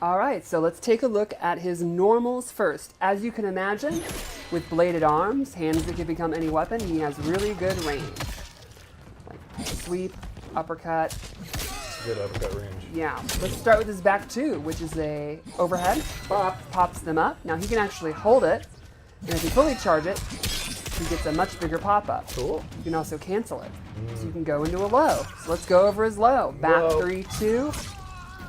All right, so let's take a look at his normals first. As you can imagine, with bladed arms, hands that can become any weapon, he has really good range. Like sweep, uppercut. Good uppercut range. Yeah, let's start with his back two, which is a overhead. Pops them up. Now he can actually hold it, and if you fully charge it, he gets a much bigger pop-up. Cool. You can also cancel it. So you can go into a low. So let's go over his low. Back Whoa. 3-2.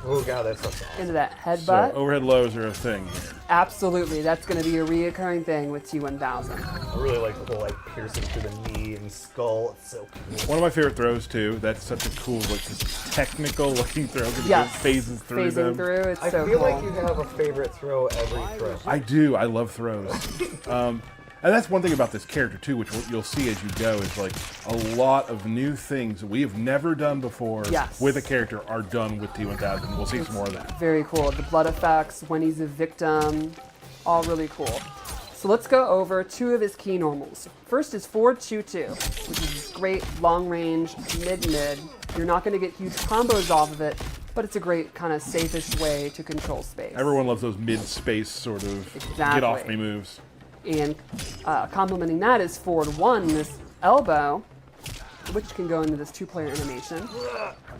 Oh god, that's awesome. Into that So headbutt. overhead lows are a thing here. Absolutely, that's going to be a reoccurring thing with T-1000. I really like the whole piercing through the knee and skull. It's so cool. One of my favorite throws too. That's such a cool, like this technical looking throw. Because Yes. it phases through Phasing them. through, it's I so feel cool. like you have a favorite throw every throw. I do. I love throws. And that's one thing about this character too, which you'll see as you go, is like a lot of new things that we have never done before with a character are done with T-1000. We'll see some more of that. Very cool. The blood effects, when he's a victim, all really cool. So let's go over two of his key normals. First is forward 2-2, which is great long range, mid-mid. You're not going to get huge combos off of it, but it's a great kind of safe-ish way to control space. Everyone loves those mid-space sort of get-off-me moves. And complementing that is forward 1, this elbow, which can go into this two-player animation.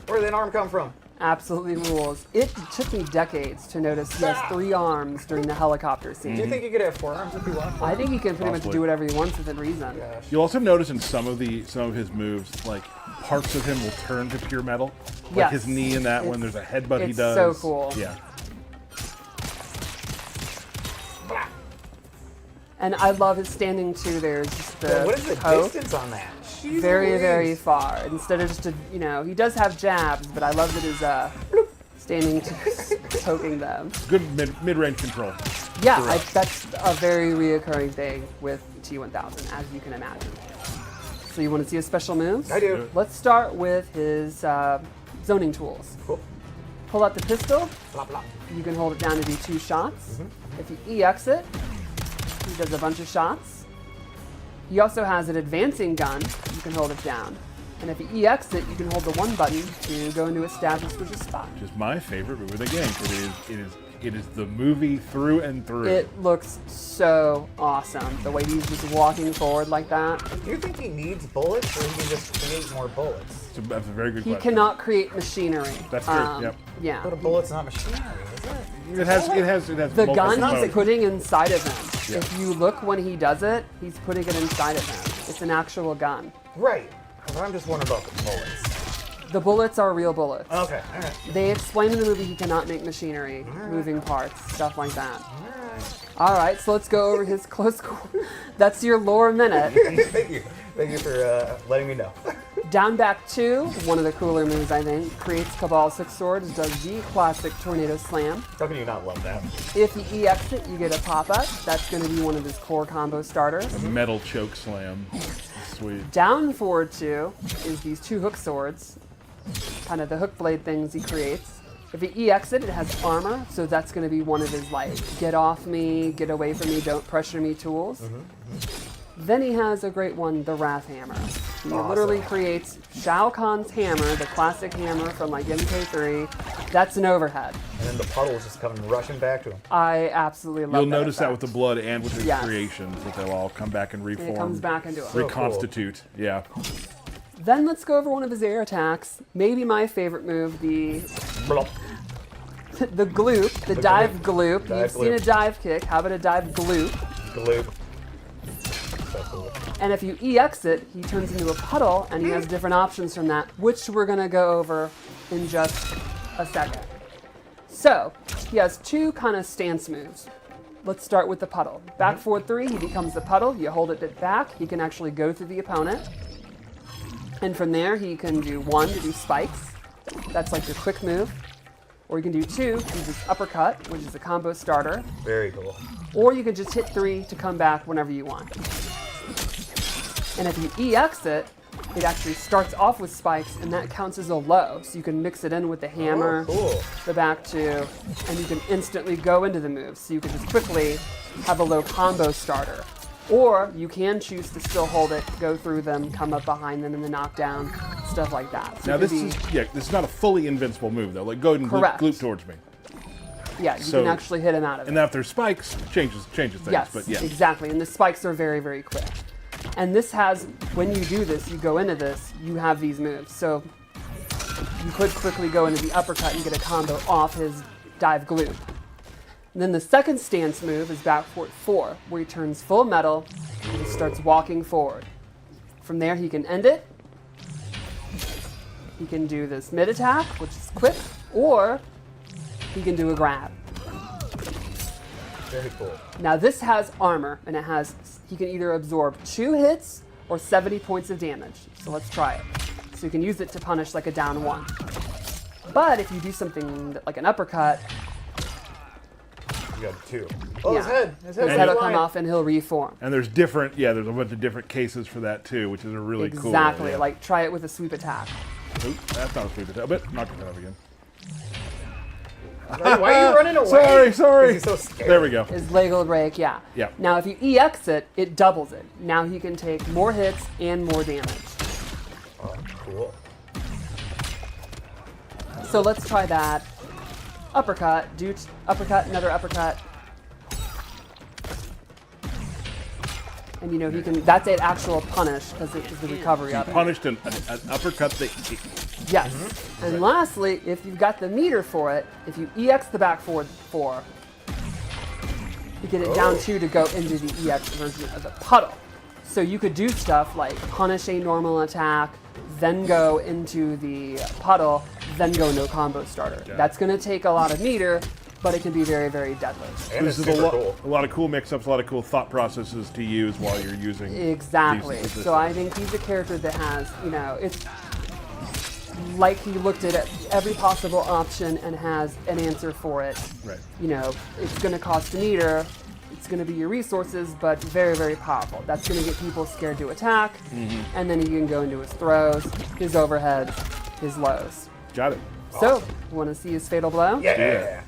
Where did that arm come from? Absolutely rules. It took me decades to notice he has 3 arms during the helicopter scene. Do you think you could have 4 arms if you want? I think he can pretty much Possibly. do whatever he wants within reason. Gosh. You'll also notice in some of his moves, like parts of him will turn to pure metal. Like Yes. his knee in that one, there's a headbutt he it's does. so cool. Yeah. And I love his standing too. There's just the Yeah, what is the poke. distance on that? Jeez Very, Louise. very far. Instead of just a, he does have jabs, but I love that his standing poking them. Good mid-range control. Yeah, Correct. that's a very reoccurring thing with T-1000, as you can imagine. So you want to see his special moves? I do. Let's start with his zoning tools. Cool. Pull out the pistol. Blah, blah. You can hold it down to do 2 shots. Mm-hmm. If you EX it, he does a bunch of shots. He also has an advancing gun. You can hold it down. And if you EX it, you can hold the 1 button to go into a stab and switch a spot. Which is my favorite move of the game. It is the movie through and through. It looks so awesome, the way he's just walking forward like that. Do you think he needs bullets, or he can just create more bullets? That's a very good He question. cannot create machinery. That's true, yep. Yeah. But a bullet's not machinery, is it? It has The multiple gun components. he's putting inside of him. Yeah. If you look when he does it, he's putting it inside of him. It's an actual gun. Right. But I'm just wondering about the bullets. The bullets are real bullets. Okay, alright. They explain in the movie he cannot make machinery, moving parts, stuff like that. Alright. All right, so let's go over his close quarter. That's your lore minute. Thank you. Thank you for letting me know. Down back 2, one of the cooler moves, I think, creates Cabal 6 Swords, does the classic Tornado Slam. How can you not love that? If you EX it, you get a pop-up. That's going to be one of his core combo starters. Metal choke slam. Sweet. Down forward 2 is these 2 hook swords, kind of the hook blade things he creates. If he EX it, it has armor, so that's going to be one of his, like, get off me, get away from me, don't pressure me tools. Then he has a great one, the Wrath Hammer. He literally creates Shao Kahn's hammer, the classic hammer from like MK3. That's an overhead. And then the puddles just come rushing back to him. I absolutely love You'll that notice that effect. with the blood and with his Yes. creations, that they'll all come back and reform. And it comes back into it. Reconstitute. Yeah. Then let's go over one of his air attacks. Maybe my favorite move, the Blop. the gloop, the dive gloop. Dive You've seen a gloop. dive kick. How about a dive gloop? Gloop. So cool. And if you EX it, he turns into a puddle, and he has different options from that, which we're going to go over in just a second. So, he has 2 kind of stance moves. Let's start with the puddle. Back forward 3, he becomes the puddle. You hold it back. He can actually go through the opponent. And from there, he can do 1 to do spikes. That's like your quick move. Or you can do 2, which is uppercut, which is a combo starter. Very cool. Or you can just hit 3 to come back whenever you want. And if you EX it, it actually starts off with spikes, and that counts as a low. So you can mix it in with the hammer, Oh, cool. the back 2, and you can instantly go into the move. So you can just quickly have a low combo starter. Or you can choose to still hold it, go through them, come up behind them in the knockdown, stuff like that. So Now it could this is not a fully invincible move though. Like go ahead and Correct. gloop towards me. Yeah, you So- can actually hit him out of it. And now if there's spikes, changes things. Yes, But yeah. exactly. And the spikes are very, very quick. And this has, when you do this, you go into this, you have these moves. So you could quickly go into the uppercut and get a combo off his dive glue. And then the second stance move is back forward 4, where he turns full metal and starts walking forward. From there, he can end it. He can do this mid attack, which is quick, or he can do a grab. Very cool. Now this has armor, and he can either absorb 2 hits or 70 points of damage. So let's try it. So you can use it to punish like a down 1. But if you do something like an uppercut, You got 2. Oh, Yeah. his head. His head. his head will come off and he'll reform. And there's there's a bunch of different cases for that too, which is a really cool. Exactly. Yeah. Like try it with a sweep attack. Oop, that's not a sweep attack, but knock it out again. Why are you running away? Sorry. He's so scared. There we go. His leg will break, yeah. Yeah. Now if you EX it, it doubles it. Now he can take more hits and more damage. Oh, cool. So let's try that. Uppercut, uppercut, another uppercut. And you know, he can, that's an actual punish because it is the recovery of it. Punished an uppercut that Yes. And lastly, if you've got the meter for it, if you EX the back forward 4, you get it down 2 to go into the EX version of the puddle. So you could do stuff like punish a normal attack, then go into the puddle, then go no combo starter. Yeah. That's going to take a lot of meter, but it can be very, very deadly. And this it's is super cool. a lot of cool mix-ups, a lot of cool thought processes to use while you're using. Exactly. these So I think he's a character that has, you know, it's like he looked at every possible option and has an answer for it. Right. You know, it's going to cost a meter, it's going to be your resources, but very, very powerful. That's going to get people scared to attack, and then he can go into his throws, his overheads, his lows. Got it. So, want to see his fatal blow? Yeah.